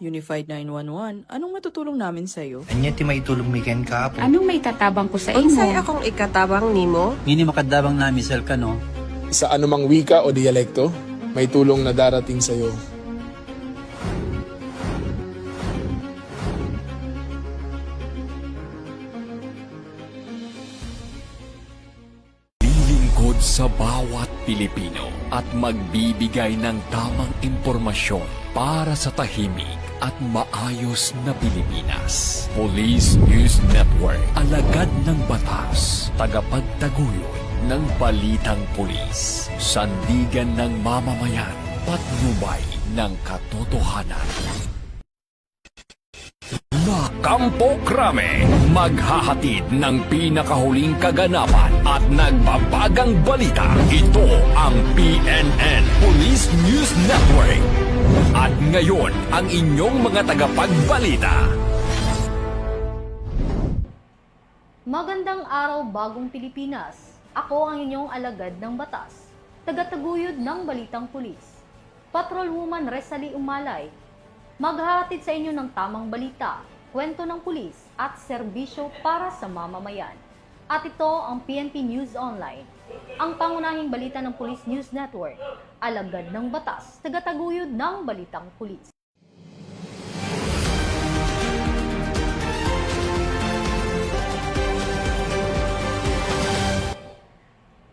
Unified 911, anong matutulong namin sa'yo? Anya ti may tulong mi ken kapo. Anong may tatabang ko sa Unsay imo? akong ikatabang nimo? Ngini makadabang na misal ka no. Sa anumang wika o dialekto, may tulong na darating sa iyo. Lilingkod sa bawat Pilipino at magbibigay ng tamang impormasyon para sa tahimik at maayos na Pilipinas. Police News Network, alagad ng batas, tagapagtaguyod ng balitang pulis, sandigan ng mamamayan, patnubay ng katotohanan. La Campo Crame, maghahatid ng pinakahuling kaganapan at nagbabagang balita. Ito ang PNN Police News Network. At ngayon, ang inyong mga tagapagbalita. Magandang araw, bagong Pilipinas. Ako ang inyong alagad ng batas, tagataguyod ng balitang pulis. Patrolwoman Resalie Umalay, maghahatid sa inyo ng tamang balita, kwento ng pulis at serbisyo para sa mamamayan. At ito ang PNP News Online, ang pangunahing balita ng Police News Network, alagad ng batas, tagataguyod ng balitang pulis.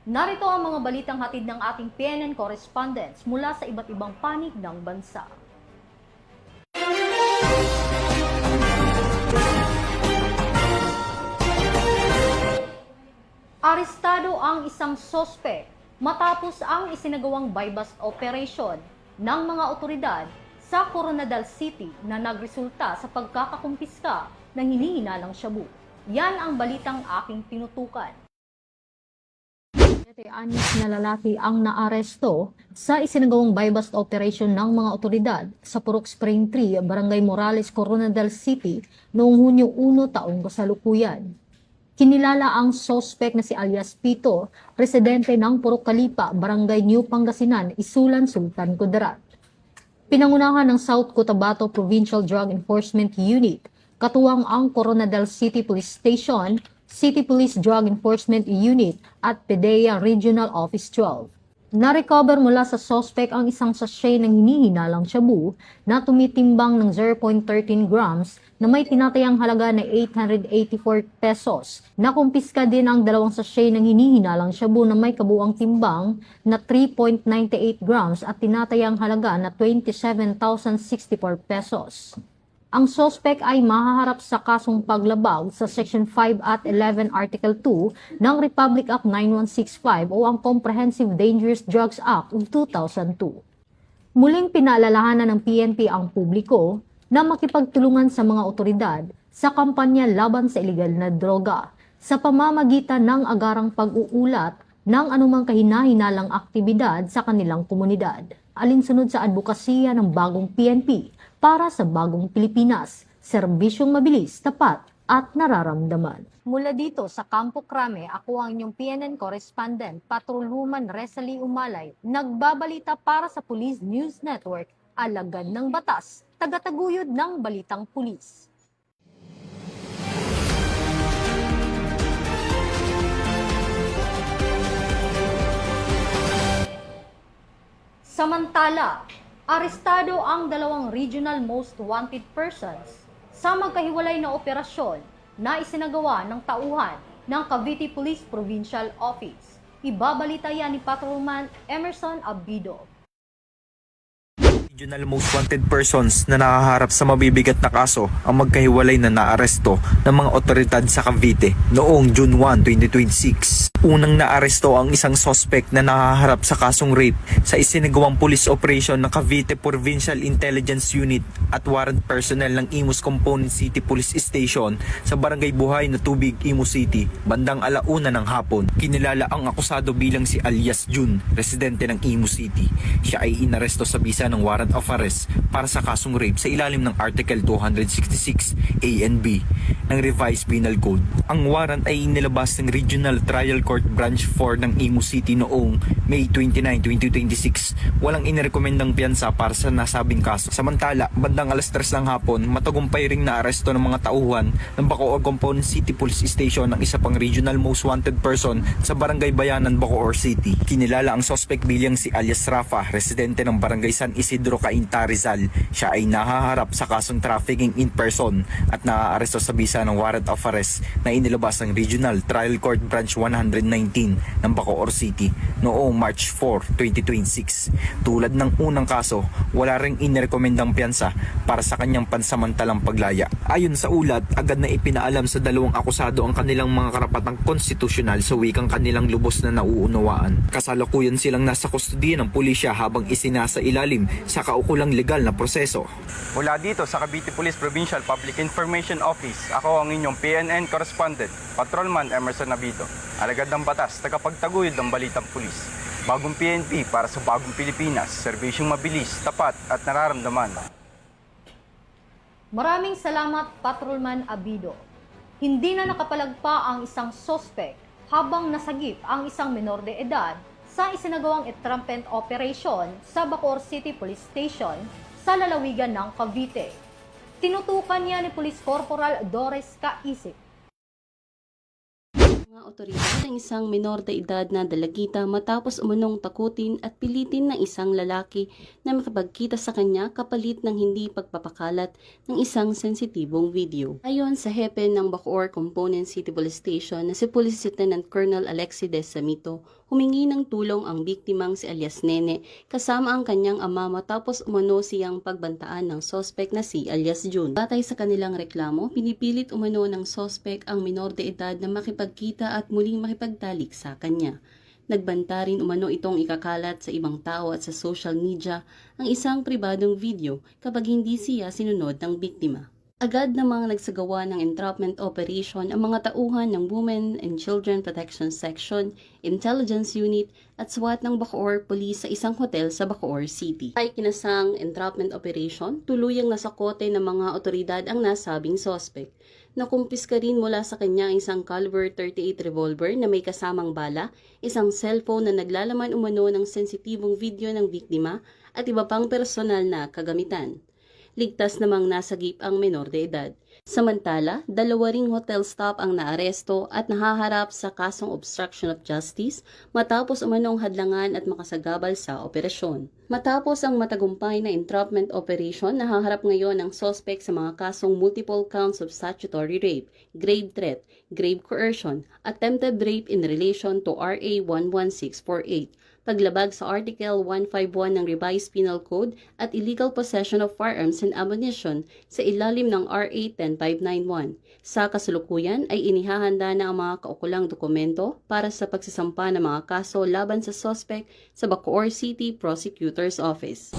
Narito ang mga balitang hatid ng ating PNN correspondents mula sa iba't ibang panig ng bansa. Arestado ang isang sospek matapos ang isinagawang buy-bust operation ng mga otoridad sa Coronadal City na nagresulta sa pagkakakumpiska ng hinihinalang shabu. Yan ang balitang aking tinutukan. 7 na lalaki ang naaresto sa isinagawang buy-bust operation ng mga otoridad sa Purok Spring 3, Barangay Morales, Coronadal City noong Hunyo 1 taong kasalukuyan. Kinilala ang sospek na si alias Pito, residente ng Purok Kalipa, Barangay New Pangasinan, Isulan, Sultan Kudarat. Pinangunahan ng South Cotabato Provincial Drug Enforcement Unit, katuwang ang Coronadal City Police Station, City Police Drug Enforcement Unit at PDEA Regional Office 12. Na-recover mula sa suspect ang isang sachet ng hinihinalang shabu na tumitimbang ng 0.13 grams na may tinatayang halaga na 884 pesos. Nakumpiska din ang 2 sachet ng hinihinalang shabu na may kabuang timbang na 3.98 grams at tinatayang halaga na 27,064 pesos. Ang suspect ay mahaharap sa kasong paglabag sa Section 5 at 11 Article 2 ng Republic Act 9165 o ang Comprehensive Dangerous Drugs Act of 2002. Muling pinaalalahanan ng PNP ang publiko na makipagtulungan sa mga otoridad sa kampanya laban sa ilegal na droga sa pamamagitan ng agarang pag-uulat ng anumang kahinahinalang aktibidad sa kanilang komunidad. Alinsunod sa advokasya ng bagong PNP para sa bagong Pilipinas, serbisyong mabilis, tapat at nararamdaman. Mula dito sa Campo Crame, ako ang inyong PNN correspondent, Patrolwoman Resalie Umalay, nagbabalita para sa Police News Network, alagad ng batas, tagataguyod ng balitang pulis. Samantala, arestado ang 2 regional most wanted persons sa magkahiwalay na operasyon na isinagawa ng tauhan ng Cavite Police Provincial Office. Ibabalita yan ni Patrolman Emerson Abido. Regional most wanted persons na nakaharap sa mabibigat na kaso ang magkahiwalay na naaresto ng mga otoridad sa Cavite noong June 1, 2026. Unang naaresto ang isang suspect na nakaharap sa kasong rape sa isinagawang police operation ng Cavite Provincial Intelligence Unit at warrant personnel ng Imus Component City Police Station sa Barangay Buhay na Tubig, Imus City, bandang 1:00 ng hapon. Kinilala ang akusado bilang si alias Jun, residente ng Imus City. Siya ay inaresto sa bisa ng warrant warrant of arrest para sa kasong rape sa ilalim ng Article 266 A and B ng Revised Penal Code. Ang warrant ay inilabas ng Regional Trial Court Branch 4 ng Imo City noong May 29, 2026. Walang inirekomendang piyansa para sa nasabing kaso. Samantala, bandang alas 3 ng hapon, matagumpay ring naaresto ng mga tauhan ng Bacoor Component City Police Station ng isa pang regional most wanted person sa Barangay Bayanan, Bacoor City. Kinilala ang suspect bilang si alias Rafa, residente ng Barangay San Isidro, Cainta, Rizal. Siya ay nahaharap sa kasong trafficking in person at naaaresto sa bisa ng warrant of arrest na inilabas ng Regional Trial Court Branch 119 ng Bacoor City noong March 4, 2026. Tulad ng unang kaso, wala ring inirekomendang piyansa para sa kanyang pansamantalang paglaya. Ayon sa ulat, agad na ipinaalam sa dalawang akusado ang kanilang mga karapatang konstitusyonal sa wikang kanilang lubos na nauunawaan. Kasalukuyan silang nasa kustodiya ng pulisya habang isinasa ilalim sa kaukulang legal na proseso. Mula dito sa Cavite Police Provincial Public Information Office, ako ang inyong PNN correspondent, Patrolman Emerson Nabito. Alagad ng batas, tagapagtaguyod ng balitang pulis. Bagong PNP para sa bagong Pilipinas, serbisyong mabilis, tapat at nararamdaman. Maraming salamat, Patrolman Abido. Hindi na nakapalagpa ang isang sospek habang nasagip ang isang menor de edad sa isinagawang entrapment operation sa Bacoor City Police Station sa lalawigan ng Cavite. Tinutukan niya ni Police Corporal Doris Kaisip. Mga otoridad ng isang menor de edad na dalagita matapos umunong takutin at pilitin ng isang lalaki na makapagkita sa kanya kapalit ng hindi pagpapakalat ng isang sensitibong video. Ayon sa hepe ng Bacoor Component City Police Station na si Police Lieutenant Colonel Alexides Samito, humingi ng tulong ang biktimang si alias Nene kasama ang kanyang ama matapos umano siyang pagbantaan ng sospek na si alias June. Batay sa kanilang reklamo, pinipilit umano ng sospek ang menor de edad na makipagkita at muling makipagtalik sa kanya. Nagbanta rin umano itong ikakalat sa ibang tao at sa social media ang isang pribadong video kapag hindi siya sinunod ng biktima. Agad namang nagsagawa ng entrapment operation ang mga tauhan ng Women and Children Protection Section, Intelligence Unit at SWAT ng Bacoor Police sa isang hotel sa Bacoor City. Ay kinasang entrapment operation, tuluyang nasakote ng mga otoridad ang nasabing sospek. Nakumpiska rin mula sa kanya isang caliber 38 revolver na may kasamang bala, isang cellphone na naglalaman umano ng sensitibong video ng biktima at iba pang personal na kagamitan. Ligtas namang nasagip ang menor de edad. Samantala, 2 ring hotel staff ang naaresto at nahaharap sa kasong obstruction of justice matapos umanong hadlangan at makasagabal sa operasyon. Matapos ang matagumpay na entrapment operation, nahaharap ngayon ang suspect sa mga kasong multiple counts of statutory rape, grave threat, grave coercion, attempted rape in relation to RA 11648. Paglabag sa Article 151 ng Revised Penal Code at illegal possession of firearms and ammunition sa ilalim ng RA 10591. Sa kasalukuyan ay inihahanda na ang mga kaukulang dokumento para sa pagsasampa ng mga kaso laban sa suspect sa Bacoor City Prosecutor's Office.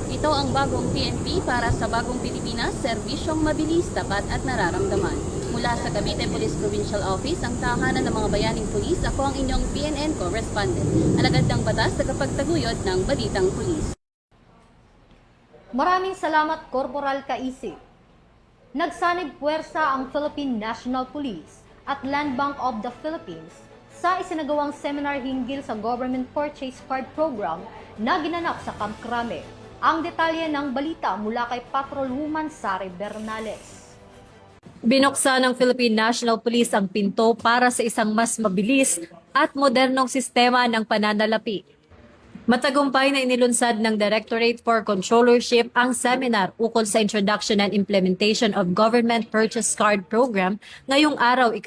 Ito ang bagong PNP para sa bagong Pilipinas, serbisyong mabilis, tapat at nararamdaman. Mula sa Cavite Police Provincial Office, ang tahanan ng mga bayaning pulis, ako ang inyong PNN correspondent. Alagad ng batas, tagapagtaguyod ng balitang pulis. Maraming salamat, Corporal Kaisip. Nagsanib puwersa ang Philippine National Police at Land Bank of the Philippines sa isinagawang seminar hinggil sa Government Purchase Card Program na ginanap sa Camp Crame. Ang detalye ng balita mula kay Patrolwoman Sari Bernales. Binuksan ng Philippine National Police ang pinto para sa isang mas mabilis at modernong sistema ng pananalapi. Matagumpay na inilunsad ng Directorate for Controllership ang seminar ukol sa Introduction and Implementation of Government Purchase Card Program ngayong araw, 2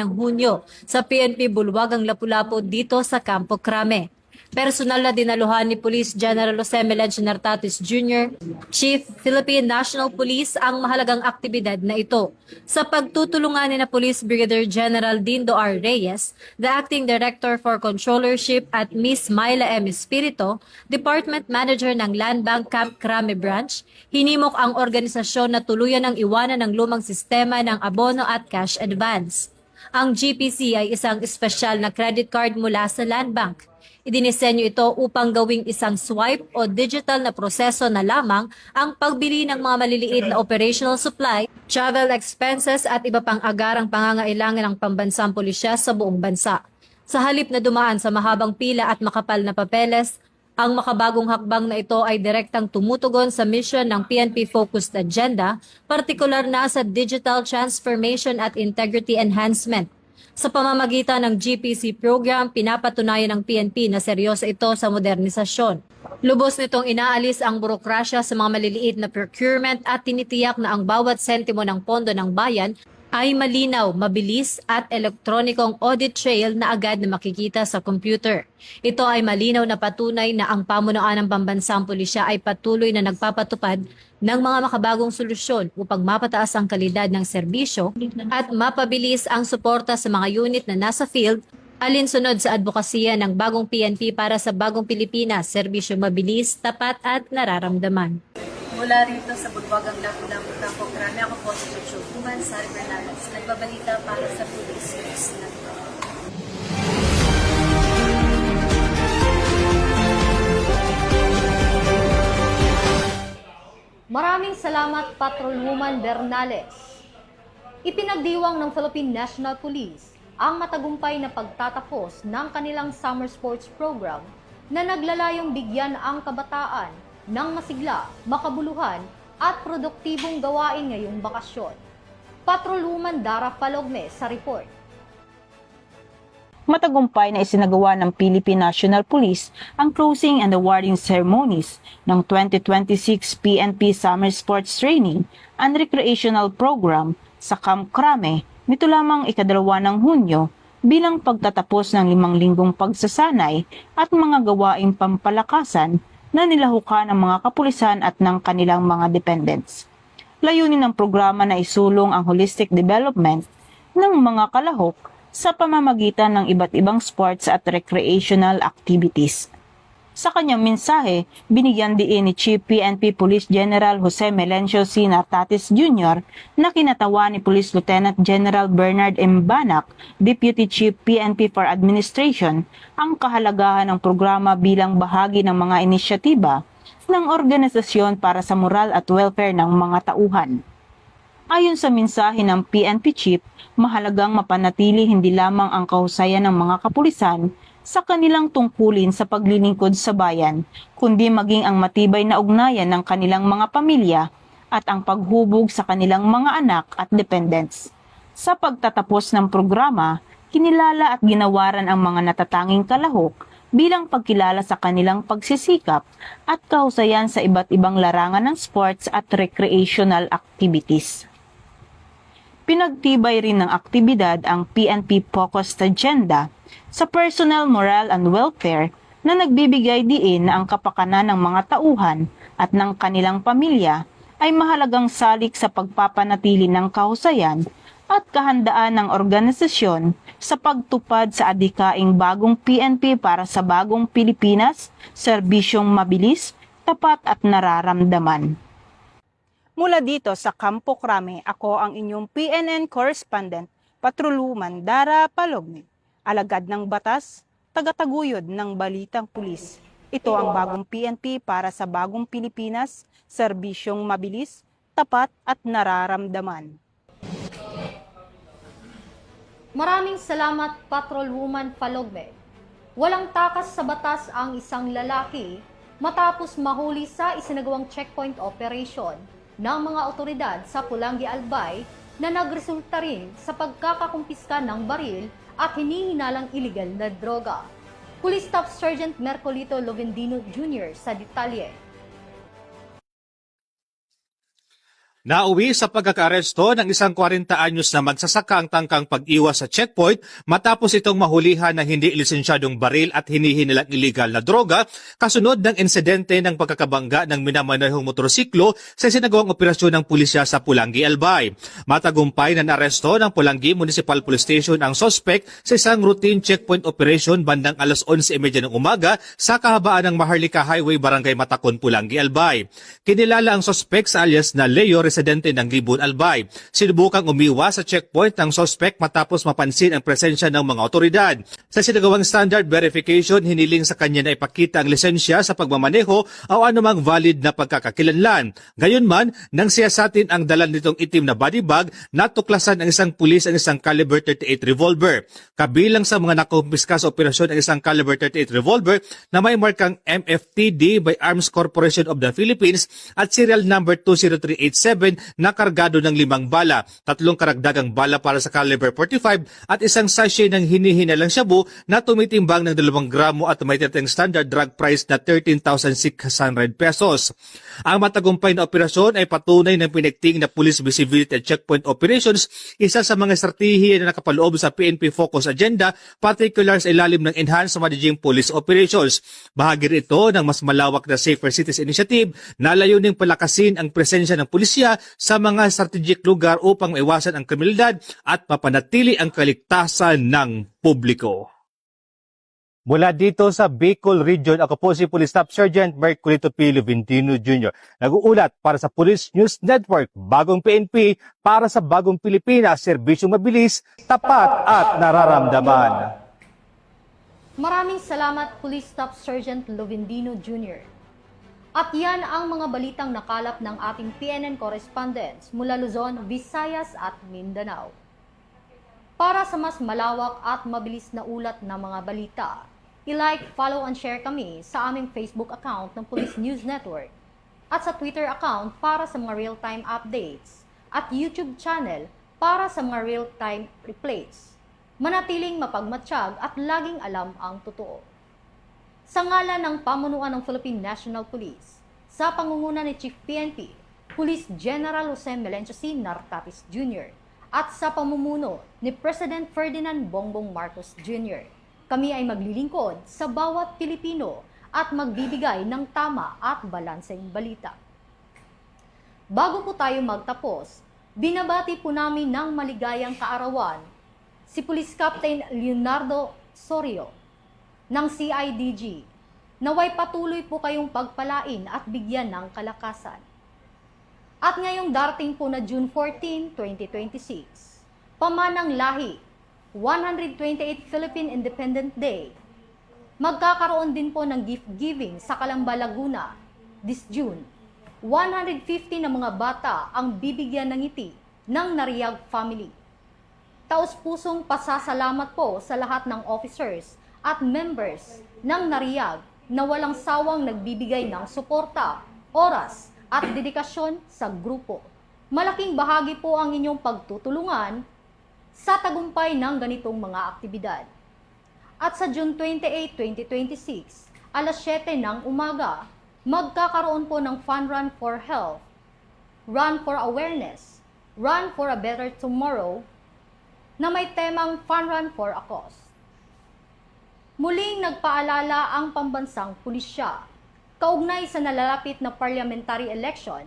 ng Hunyo, sa PNP Bulwagang Lapu-Lapu dito sa Campo Crame. Personal na dinaluhan ni Police General Jose Melencio Nartatis Jr., Chief Philippine National Police, ang mahalagang aktibidad na ito. Sa pagtutulungan ni na Police Brigadier General Dindo R. Reyes, the Acting Director for Controllership at Miss Myla M. Espirito, Department Manager ng Land Bank Camp Crame Branch, hinimok ang organisasyon na tuluyan ng iwanan ng lumang sistema ng abono at cash advance. Ang GPC ay isang espesyal na credit card mula sa Land Bank. Idinisenyo ito upang gawing isang swipe o digital na proseso na lamang ang pagbili ng mga maliliit na operational supply, travel expenses at iba pang agarang pangangailangan ng pambansang pulisya sa buong bansa. Sa halip na dumaan sa mahabang pila at makapal na papeles, ang makabagong hakbang na ito ay direktang tumutugon sa mission ng PNP-focused agenda, partikular na sa digital transformation at integrity enhancement. Sa pamamagitan ng GPC program, pinapatunayan ng PNP na seryoso ito sa modernisasyon. Lubos nitong inaalis ang burokrasya sa mga maliliit na procurement at tinitiyak na ang bawat sentimo ng pondo ng bayan ay malinaw, mabilis at elektronikong audit trail na agad na makikita sa computer. Ito ay malinaw na patunay na ang pamunuan ng pambansang pulisya ay patuloy na nagpapatupad ng mga makabagong solusyon upang mapataas ang kalidad ng serbisyo at mapabilis ang suporta sa mga unit na nasa field, alinsunod sa advokasya ng bagong PNP para sa bagong Pilipinas, serbisyo mabilis, tapat at nararamdaman. Mula rito sa Bulwagang Lapu-Lapu, Campo Crame, ako po si Chuchu Human Sari Bernales, nagbabalita para sa Police News Network. Maraming salamat, Patrolwoman Bernales. Ipinagdiwang ng Philippine National Police ang matagumpay na pagtatapos ng kanilang summer sports program na naglalayong bigyan ang kabataan ng masigla, makabuluhan at produktibong gawain ngayong bakasyon. Patrolwoman Dara Falogme sa report. Matagumpay na isinagawa ng Philippine National Police ang closing and awarding ceremonies ng 2026 PNP Summer Sports Training and Recreational Program sa Camp Crame nito lamang ikadalawa ng Hunyo bilang pagtatapos ng 5 linggong pagsasanay at mga gawaing pampalakasan na nilahukan ng mga kapulisan at ng kanilang mga dependents. Layunin ng programa na isulong ang holistic development ng mga kalahok sa pamamagitan ng iba't ibang sports at recreational activities. Sa kanyang mensahe, binigyan diin ni Chief PNP Police General Jose Melencio C. Natatis Jr. na kinatawa ni Police Lieutenant General Bernard M. Banac, Deputy Chief PNP for Administration, ang kahalagahan ng programa bilang bahagi ng mga inisyatiba ng organisasyon para sa moral at welfare ng mga tauhan. Ayon sa mensahe ng PNP Chief, mahalagang mapanatili hindi lamang ang kahusayan ng mga kapulisan sa kanilang tungkulin sa paglilingkod sa bayan, kundi maging ang matibay na ugnayan ng kanilang mga pamilya at ang paghubog sa kanilang mga anak at dependents. Sa pagtatapos ng programa, kinilala at ginawaran ang mga natatanging kalahok bilang pagkilala sa kanilang pagsisikap at kahusayan sa iba't ibang larangan ng sports at recreational activities. Pinagtibay rin ng aktibidad ang PNP Focused Agenda sa personal moral and welfare na nagbibigay diin na ang kapakanan ng mga tauhan at ng kanilang pamilya ay mahalagang salik sa pagpapanatili ng kahusayan at kahandaan ng organisasyon sa pagtupad sa adhikaing bagong PNP para sa bagong Pilipinas, serbisyong mabilis, tapat at nararamdaman. Mula dito sa Campo Crame, ako ang inyong PNN correspondent, Patrolwoman Dara Palogme. Alagad ng batas, tagataguyod ng balitang pulis. Ito ang bagong PNP para sa bagong Pilipinas, serbisyong mabilis, tapat at nararamdaman. Maraming salamat, Patrolwoman Falogme. Walang takas sa batas ang isang lalaki matapos mahuli sa isinagawang checkpoint operation ng mga otoridad sa Pulangi, Albay na nagresulta rin sa pagkakakumpiska ng baril at hinihinalang iligal na droga. Police Staff Sergeant Mercolito Lovendino Jr. sa detalye. Nauwi sa pagkakaaresto ng isang 40 anyos na magsasaka ang tangkang pag-iwas sa checkpoint matapos itong mahulihan na hindi lisensyadong baril at hinihinilang illegal na droga kasunod ng insidente ng pagkakabangga ng minamanehong motorsiklo sa sinagawang operasyon ng pulisya sa Pulangi, Albay. Matagumpay na naaresto ng Pulangi Municipal Police Station ang suspect sa isang routine checkpoint operation bandang alas 11:30 ng umaga sa kahabaan ng Maharlika Highway, Barangay Matakon, Pulangi, Albay. Kinilala ang suspect sa alias na Leo residente ng Libon Albay. Sinubukang umiwas sa checkpoint ng suspect matapos mapansin ang presensya ng mga otoridad. Sa sinagawang standard verification, hiniling sa kanya na ipakita ang lisensya sa pagmamaneho o anumang valid na pagkakakilanlan. Gayunman, nang siyasatin ang dala nitong itim na body bag, natuklasan ng isang pulis ang isang caliber 38 revolver. Kabilang sa mga nakumpiska sa operasyon ang isang caliber 38 revolver na may markang MFTD by Arms Corporation of the Philippines at serial number 20387 na kargado ng 5 bala, 3 karagdagang bala para sa caliber 45 at isang sachet ng hinihinalang shabu na tumitimbang ng 2 gramo at may tinatayang standard drug price na 13,600 pesos. Ang matagumpay na operasyon ay patunay ng pinagting na police visibility at checkpoint operations, isa sa mga estratehiya na nakapaloob sa PNP Focus Agenda, particular sa ilalim ng Enhanced Managing Police Operations. Bahagi rin ito ng mas malawak na Safer Cities Initiative na layuning palakasin ang presensya ng pulisya sa mga strategic lugar upang maiwasan ang kriminalidad at mapanatili ang kaligtasan ng publiko. Mula dito sa Bicol Region, ako po si Police Staff Sergeant Merculito P. Luventino Jr. Nag-uulat para sa Police News Network, Bagong PNP, para sa Bagong Pilipinas, serbisyong mabilis, tapat at nararamdaman. Maraming salamat Police Staff Sergeant Luventino Jr. At yan ang mga balitang nakalap ng ating PNN correspondents mula Luzon, Visayas at Mindanao. Para sa mas malawak at mabilis na ulat ng mga balita, i-like, follow and share kami sa aming Facebook account ng Police News Network at sa Twitter account para sa mga real-time updates at YouTube channel para sa mga real-time replays. Manatiling mapagmatsyag at laging alam ang totoo. Sa ngalan ng pamunuan ng Philippine National Police, sa pangunguna ni Chief PNP, Police General Jose Melencio C. Nartatis Jr. at sa pamumuno ni President Ferdinand Bongbong Marcos Jr., kami ay maglilingkod sa bawat Pilipino at magbibigay ng tama at balanseng balita. Bago po tayo magtapos, binabati po namin ng maligayang kaarawan si Police Captain Leonardo Sorio ng CIDG. Naway patuloy po kayong pagpalain at bigyan ng kalakasan. At ngayong darating po na June 14, 2026, Pamanang Lahi, 128th Philippine Independent Day, magkakaroon din po ng gift giving sa Calamba, Laguna this June. 150 na mga bata ang bibigyan ng ngiti ng Nariag family. Taos-pusong pasasalamat po sa lahat ng officers at members ng Nariag na walang sawang nagbibigay ng suporta, oras, at dedikasyon sa grupo. Malaking bahagi po ang inyong pagtutulungan sa tagumpay ng ganitong mga aktibidad. At sa June 28, 2026, alas 7 ng umaga, magkakaroon po ng Fun Run for Health, Run for Awareness, Run for a Better Tomorrow, na may temang Fun Run for a Cause. Muling nagpaalala ang pambansang pulisya kaugnay sa nalalapit na parliamentary election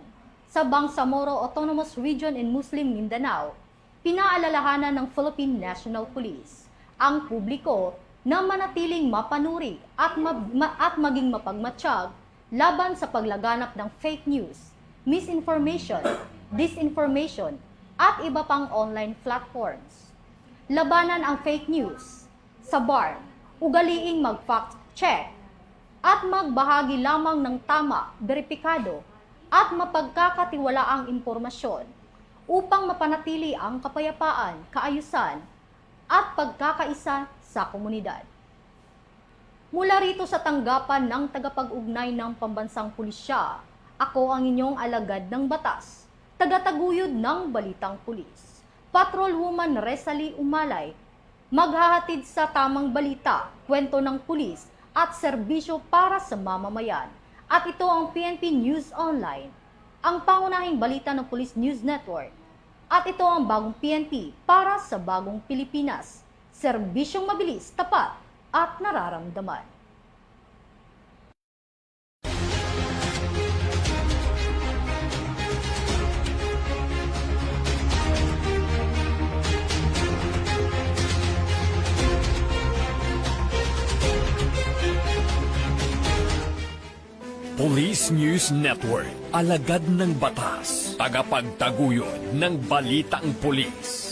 sa Bangsamoro Autonomous Region in Muslim Mindanao. Pinaalalahanan ng Philippine National Police ang publiko na manatiling mapanuri at maging mapagmatsyag laban sa paglaganap ng fake news, misinformation, disinformation, at iba pang online platforms. Labanan ang fake news sa bar, ugaliing mag-fact check at magbahagi lamang ng tama, beripikado at mapagkakatiwalaang impormasyon upang mapanatili ang kapayapaan, kaayusan, at pagkakaisa sa komunidad. Mula rito sa tanggapan ng tagapag-ugnay ng Pambansang Pulisya, ako ang inyong alagad ng batas, tagataguyod ng Balitang Pulis, Patrolwoman Resalie Umalay, maghahatid sa tamang balita, kwento ng pulis, at serbisyo para sa mamamayan. At ito ang PNP News Online, ang pangunahing balita ng Police News Network. At ito ang Bagong PNP para sa Bagong Pilipinas. Serbisyong mabilis, tapat, at nararamdaman. Police News Network, alagad ng batas, tagapagtaguyod ng balitang pulis.